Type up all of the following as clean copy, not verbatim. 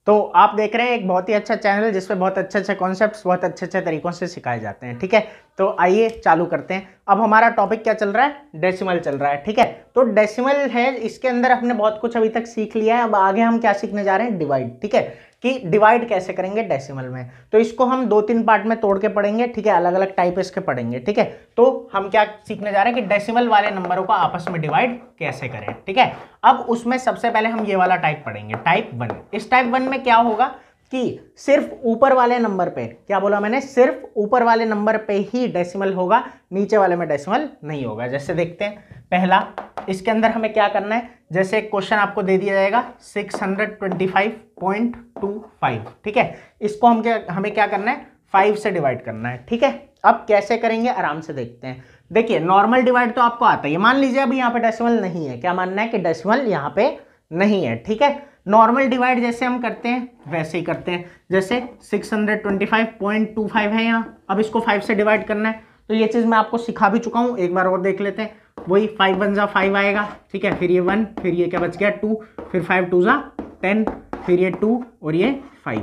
तो आप देख रहे हैं एक बहुत ही अच्छा चैनल जिसपे बहुत अच्छे अच्छे कॉन्सेप्ट्स बहुत अच्छे अच्छे तरीकों से सिखाए जाते हैं। ठीक है, तो आइए चालू करते हैं। अब हमारा टॉपिक क्या चल रहा है, डेसिमल चल रहा है। ठीक है, तो डेसिमल है, इसके अंदर हमने बहुत कुछ अभी तक सीख लिया है। अब आगे हम क्या सीखने जा रहे हैं, डिवाइड। ठीक है, कि डिवाइड कैसे करेंगे डेसिमल में, तो इसको हम 2-3 पार्ट में तोड़ के पढ़ेंगे। ठीक है, अलग अलग टाइप इसके पढ़ेंगे। ठीक है, तो हम क्या सीखने जा रहे हैं कि डेसिमल वाले नंबरों को आपस में डिवाइड कैसे करें। ठीक है, अब उसमें सबसे पहले हम ये वाला टाइप पढ़ेंगे, टाइप 1। इस टाइप 1 में क्या होगा कि सिर्फ ऊपर वाले नंबर पे, क्या बोला मैंने, सिर्फ ऊपर वाले नंबर पे ही डेसिमल होगा, नीचे वाले में डेसिमल नहीं होगा। जैसे देखते हैं, पहला इसके अंदर हमें क्या करना है, जैसे एक क्वेश्चन आपको दे दिया जाएगा 625.25। ठीक है, इसको हमें क्या करना है, 5 से डिवाइड करना है। ठीक है, अब कैसे करेंगे आराम से देखते हैं। देखिए, नॉर्मल डिवाइड तो आपको आता है। मान लीजिए अभी यहाँ पे डेसिमल नहीं है, क्या मानना है कि डेसिमल यहाँ पे नहीं है। ठीक है, नॉर्मल डिवाइड जैसे हम करते हैं वैसे ही करते हैं। जैसे 625.25 है यहाँ, अब इसको 5 से डिवाइड करना है, तो ये चीज मैं आपको सिखा भी चुका हूं, एक बार और देख लेते हैं। वही 5 1 जा 5 आएगा। ठीक है, फिर ये 1, फिर ये क्या बच गया 2, फिर 5 2 जा 10, फिर ये 2 और ये 5।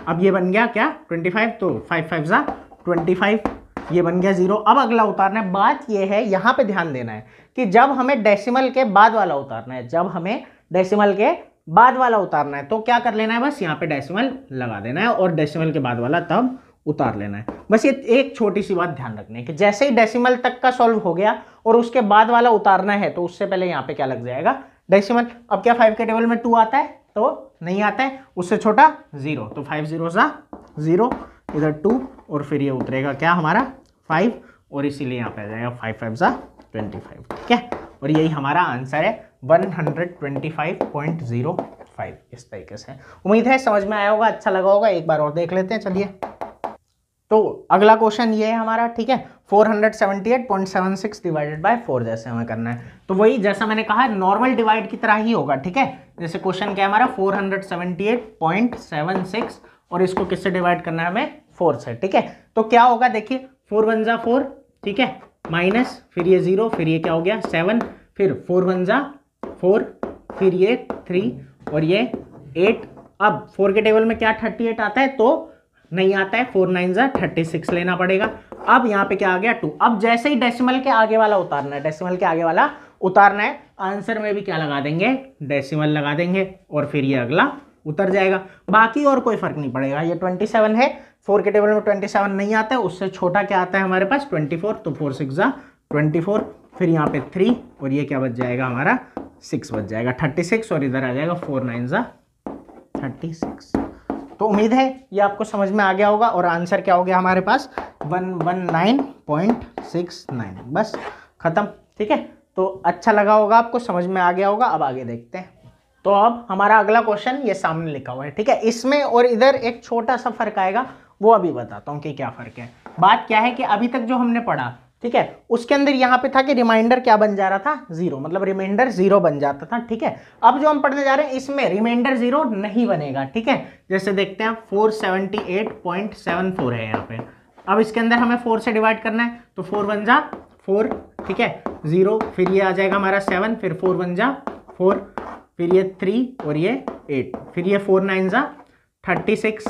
अब ये बन गया क्या 25, तो 5 5 जा 25, ये बन गया 0। अब अगला उतारना है। बात ये है, यहाँ पे ध्यान देना है कि जब हमें डेसिमल के बाद वाला उतारना है, जब हमें डेसिमल के बाद वाला उतारना है तो क्या कर लेना है, बस यहाँ पे डेसिमल लगा देना है और डेसिमल के बाद वाला तब उतार लेना है। बस ये एक छोटी सी बात ध्यान रखनी है कि जैसे ही डेसिमल तक का सॉल्व हो गया और उसके बाद वाला उतारना है तो उससे पहले यहाँ पे क्या लग जाएगा, डेसिमल। अब क्या 5 के टेबल में 2 आता है, तो नहीं आता है, उससे छोटा 0, तो 5 0 सा 0, इधर 2 और फिर ये उतरेगा क्या हमारा 5, और इसीलिए यहाँ पे आ जाएगा 5 5 सा 25। ठीक है, और यही हमारा आंसर है 125.05। इस तरीके से। उम्मीद है समझ में आया होगा, अच्छा लगा होगा। एक बार और देख लेते हैं, चलिए। तो अगला क्वेश्चन ये है हमारा। ठीक है, 478.76 डिवाइडेड बाय 4 जैसे हमें करना है। तो वही जैसा मैंने कहा नॉर्मल डिवाइड की तरह ही होगा। ठीक है, जैसे क्वेश्चन क्या है हमारा 478.76 और इसको किससे डिवाइड करना है हमें, 4 से। ठीक है, तो क्या होगा, देखिए 4 1 जा 4, ठीक है, माइनस, फिर ये 0, फिर ये क्या हो गया 7, फिर 4 1 जा 4, फिर ये 3 और ये 8। अब 4 के टेबल में क्या 38 आता है, तो नहीं आता है, 4 9 जा 36 लेना पड़ेगा। अब यहाँ पे क्या आ गया 2। अब जैसे ही डेसिमल के आगे वाला उतारना है, डेसिमल के आगे वाला उतारना है, आंसर में भी क्या लगा देंगे, डेसिमल लगा देंगे और फिर ये अगला उतर जाएगा। बाकी और कोई फर्क नहीं पड़ेगा। ये 27 है, 4 के टेबल में 27 नहीं आता है, उससे छोटा क्या आता है हमारे पास 24, तो 4 6 जा 24, फिर यहाँ पे 3 और ये क्या बच जाएगा हमारा 6 बच जाएगा 36, और इधर आ जाएगा 4 9 जा 36। तो उम्मीद है ये आपको समझ में आ गया होगा और आंसर क्या हो गया हमारे पास 119.69। बस खत्म। ठीक है, तो अच्छा लगा होगा आपको, समझ में आ गया होगा। अब आगे देखते हैं। तो अब हमारा अगला क्वेश्चन ये सामने लिखा हुआ है। ठीक है, इसमें और इधर एक छोटा सा फर्क आएगा, वो अभी बताता हूँ कि क्या फर्क है। बात क्या है कि अभी तक जो हमने पढ़ा, ठीक है, उसके अंदर यहाँ पे था कि रिमाइंडर क्या बन जा रहा था, 0, मतलब रिमाइंडर 0 बन जाता था। ठीक है, अब जो हम पढ़ने जा रहे हैं इसमें रिमाइंडर 0 नहीं बनेगा। ठीक है, जैसे देखते हैं 478.74 है यहाँ पे। अब इसके अंदर हमें 4 से डिवाइड करना है, तो 4 1 जा 4, ठीक है, 0, फिर ये आ जाएगा हमारा 7, फिर 4 1 जा 4, फिर ये 3 और ये 8, फिर ये 4 9 जा 36,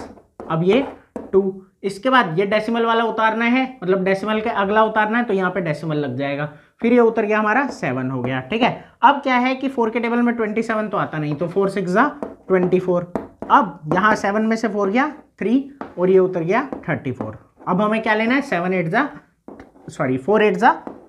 अब ये 2। इसके बाद ये डेसिमल वाला उतारना है, मतलब डेसिमल के अगला उतारना है, तो यहाँ पे डेसिमल लग जाएगा, फिर ये उतर गया हमारा 7 हो गया। ठीक है, अब क्या है कि 4 के टेबल में 27 तो आता नहीं, तो 4 6 जा 24। अब यहाँ 7 में से 4 गया 3 और ये उतर गया 34। अब हमें क्या लेना है 4 8 जा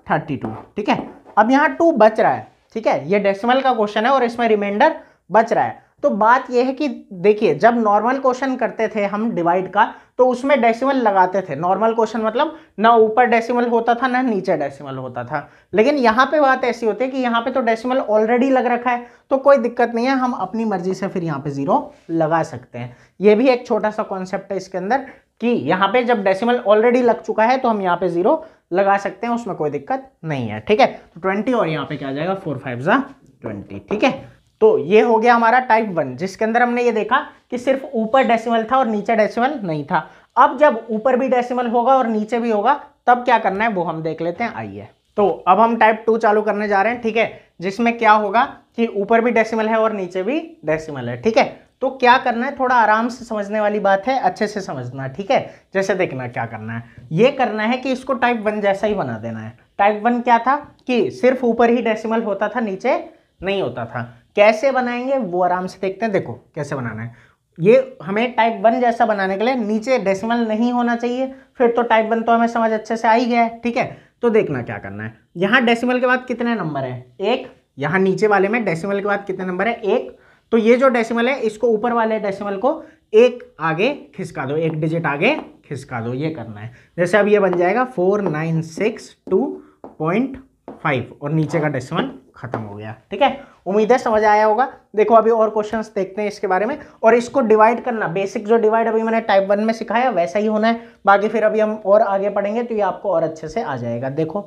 32। ठीक है, अब यहाँ 2 बच रहा है। ठीक है, ये डेसिमल का क्वेश्चन है और इसमें रिमाइंडर बच रहा है। तो बात यह है कि देखिए, जब नॉर्मल क्वेश्चन करते थे हम डिवाइड का, तो उसमें डेसिमल लगाते थे। नॉर्मल क्वेश्चन मतलब ना ऊपर डेसिमल होता था ना नीचे डेसिमल होता था। लेकिन यहाँ पे बात ऐसी होती है कि यहाँ पे तो डेसिमल ऑलरेडी लग रखा है, तो कोई दिक्कत नहीं है, हम अपनी मर्जी से फिर यहाँ पे 0 लगा सकते हैं। ये भी एक छोटा सा कॉन्सेप्ट है इसके अंदर कि यहाँ पे जब डेसिमल ऑलरेडी लग चुका है तो हम यहाँ पे 0 लगा सकते हैं, उसमें कोई दिक्कत नहीं है। ठीक है, तो 20 और यहाँ पे क्या आ जाएगा 4 5 जा 20। ठीक है, तो ये हो गया हमारा टाइप 1, जिसके अंदर हमने ये देखा कि सिर्फ ऊपर डेसिमल था और नीचे डेसिमल नहीं था। अब जब ऊपर भी डेसिमल होगा और नीचे भी होगा तब क्या करना है वो हम देख लेते हैं, आइए। तो अब हम टाइप 2 चालू करने जा रहे हैं। ठीक है, जिसमें क्या होगा कि ऊपर भी डेसिमल है और नीचे भी डेसिमल है। ठीक है, तो क्या करना है, थोड़ा आराम से समझने वाली बात है, अच्छे से समझना, ठीक है। जैसे देखना क्या करना है, ये करना है कि इसको टाइप 1 जैसा ही बना देना है। टाइप 1 क्या था कि सिर्फ ऊपर ही डेसिमल होता था, नीचे नहीं होता था। कैसे बनाएंगे वो आराम से देखते हैं। देखो कैसे बनाना है, ये हमें टाइप 1 जैसा बनाने के लिए नीचे डेसिमल नहीं होना चाहिए, फिर तो टाइप 1 तो हमें समझ अच्छे से आ ही गया है, ठीक है। तो देखना क्या करना है, यहाँ डेसिमल के बाद कितने नंबर है, 1। यहाँ नीचे वाले में डेसिमल के बाद कितने नंबर है, 1। तो ये जो डेसिमल है इसको ऊपर वाले डेसिमल को 1 आगे खिसका दो, 1 डिजिट आगे खिसका दो, ये करना है। जैसे अब ये बन जाएगा 4962.5 और नीचे का डेसिमल खत्म हो गया, ठीक है। उम्मीद है समझ आया होगा। देखो अभी और क्वेश्चंस देखते हैं इसके बारे में। और इसको डिवाइड करना, बेसिक जो डिवाइड अभी मैंने टाइप 1 में सिखाया वैसा ही होना है, बाकी फिर अभी हम और आगे पढ़ेंगे तो ये आपको और अच्छे से आ जाएगा। देखो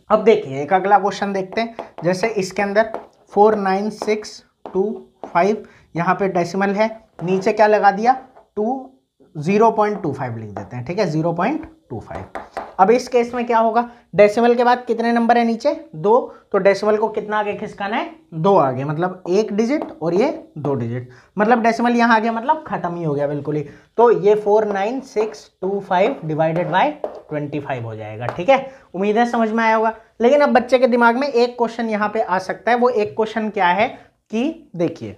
अब देखिए एक अगला क्वेश्चन देखते हैं। जैसे इसके अंदर 49625 यहाँ पे डेसिमल है, नीचे क्या लगा दिया 0.25 लिख देते हैं, ठीक है 0.25। अब इस केस में क्या होगा, डेसिमल के बाद कितने नंबर है नीचे 2, तो डेसिमल को कितना आगे खिसकाना है 2 आगे, मतलब 1 डिजिट और ये 2 डिजिट, मतलब डेसिमल यहाँ आ गया, मतलब खत्म ही हो गया बिल्कुल ही। तो ये 49625 डिवाइडेड बाय 25 हो जाएगा, ठीक है। उम्मीद है समझ में आया होगा। लेकिन अब बच्चे के दिमाग में एक क्वेश्चन यहाँ पे आ सकता है, वो एक क्वेश्चन क्या है कि देखिए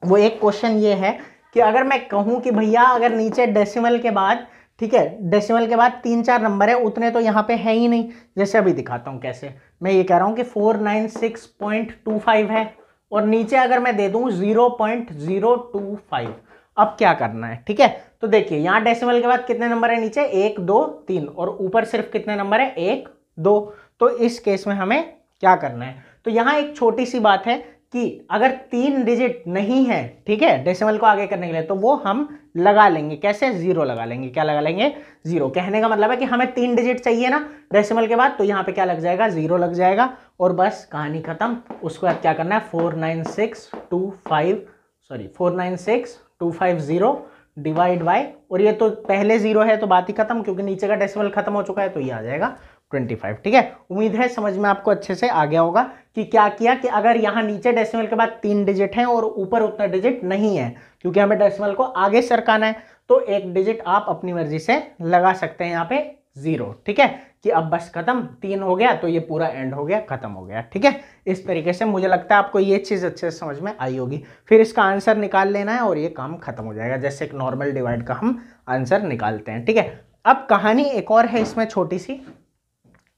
वो एक क्वेश्चन ये है कि अगर मैं कहूँ कि भैया अगर नीचे डेसिमल के बाद, ठीक है, डेसिमल के बाद 3-4 नंबर है, उतने तो यहाँ पे है ही नहीं। जैसे अभी दिखाता हूँ कैसे, मैं ये कह रहा हूँ कि 496.25 है और नीचे अगर मैं दे दूँ 0.025, अब क्या करना है, ठीक है। तो देखिए यहाँ डेसिमल के बाद कितने नंबर है नीचे 1 2 3 और ऊपर सिर्फ कितने नंबर है 1 2। तो इस केस में हमें क्या करना है, तो यहाँ एक छोटी सी बात है कि अगर 3 डिजिट नहीं है, ठीक है, डेसिमल को आगे करने के लिए, तो वो हम लगा लेंगे। कैसे, 0 लगा लेंगे। क्या लगा लेंगे 0। कहने का मतलब है कि हमें 3 डिजिट चाहिए ना डेसिमल के बाद, तो यहाँ पे क्या लग जाएगा 0 लग जाएगा और बस कहानी खत्म। उसको अब क्या करना है 49625 डिवाइड बाय, और ये तो पहले 0 है तो बात ही खत्म, क्योंकि नीचे का डेसिमल खत्म हो चुका है, तो ये आ जाएगा 25, ठीक है। उम्मीद है समझ में आपको अच्छे से आ गया होगा कि क्या किया कि अगर यहाँ नीचे डेसिमल के बाद 3 डिजिट है और ऊपर उतना डिजिट नहीं है, क्योंकि हमें डेसिमल को आगे सरकाना है, तो 1 डिजिट आप अपनी मर्जी से लगा सकते हैं यहाँ पे 0, ठीक है, कि अब बस खत्म, 3 हो गया तो ये पूरा एंड हो गया, खत्म हो गया, ठीक है। इस तरीके से मुझे लगता है आपको ये चीज़ अच्छे से समझ में आई होगी। फिर इसका आंसर निकाल लेना है और ये काम खत्म हो जाएगा, जैसे एक नॉर्मल डिवाइड का हम आंसर निकालते हैं, ठीक है। अब कहानी एक और है इसमें छोटी सी,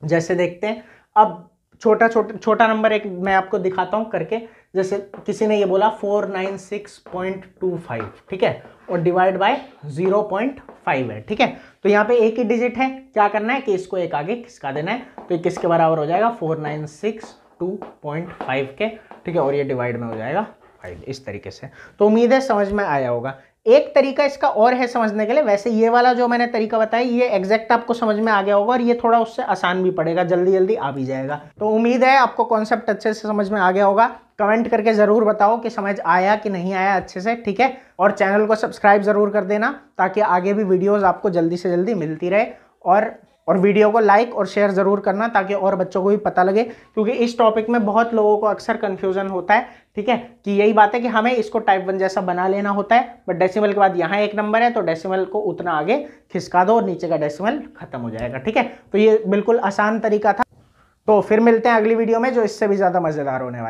जैसे देखते हैं। अब छोटा नंबर एक मैं आपको दिखाता हूं करके। जैसे किसी ने ये बोला 496.25, ठीक है, और डिवाइड बाय 0.5 है, ठीक है। तो यहाँ पे एक ही डिजिट है, क्या करना है कि इसको एक आगे खिसका देना है, तो ये किसके बराबर हो जाएगा 496.25 के, ठीक है, और ये डिवाइड में हो जाएगा 5, इस तरीके से। तो उम्मीद है समझ में आया होगा। एक तरीका इसका और है समझने के लिए, वैसे ये वाला जो मैंने तरीका बताया ये एग्जैक्ट आपको समझ में आ गया होगा और ये थोड़ा उससे आसान भी पड़ेगा, जल्दी जल्दी आ भी जाएगा। तो उम्मीद है आपको कॉन्सेप्ट अच्छे से समझ में आ गया होगा। कमेंट करके जरूर बताओ कि समझ आया कि नहीं आया अच्छे से, ठीक है। और चैनल को सब्सक्राइब जरूर कर देना ताकि आगे भी वीडियोज आपको जल्दी से जल्दी मिलती रहे। और वीडियो को लाइक और शेयर जरूर करना ताकि और बच्चों को भी पता लगे, क्योंकि इस टॉपिक में बहुत लोगों को अक्सर कंफ्यूजन होता है, ठीक है, कि यही बात है कि हमें इसको टाइप 1 जैसा बना लेना होता है, बट डेसिमल के बाद यहाँ एक नंबर है तो डेसिमल को उतना आगे खिसका दो और नीचे का डेसिमल खत्म हो जाएगा, ठीक है। तो ये बिल्कुल आसान तरीका था। तो फिर मिलते हैं अगली वीडियो में जो इससे भी ज़्यादा मज़ेदार होने वाली।